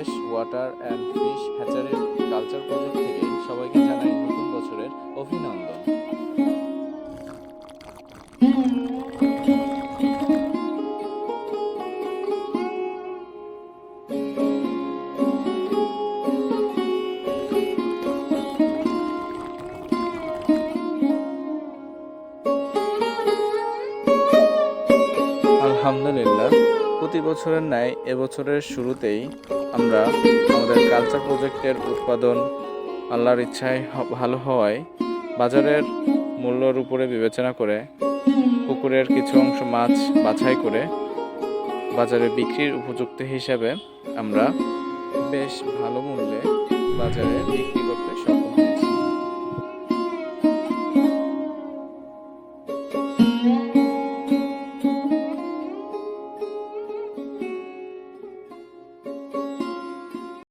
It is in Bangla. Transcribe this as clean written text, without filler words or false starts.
বাংলাদেশ ওয়াটার অ্যান্ড ফিশ হ্যাচারির কালচার প্রজেক্ট থেকে সবাইকে জানাই নতুন বছরের অভিনন্দন। আলহামদুলিল্লাহ, প্রতি বছরের ন্যায় এবছরের শুরুতেই আমরা আমাদের কালচার প্রজেক্টের উৎপাদন আল্লাহর ইচ্ছায় ভালো হওয়ায় বাজারের মূল্যর উপরে বিবেচনা করে পুকুরের কিছু অংশ মাছ বাছাই করে বাজারে বিক্রির উপযুক্ত হিসাবে আমরা বেশ ভালো মূল্যে বাজারে বিক্রি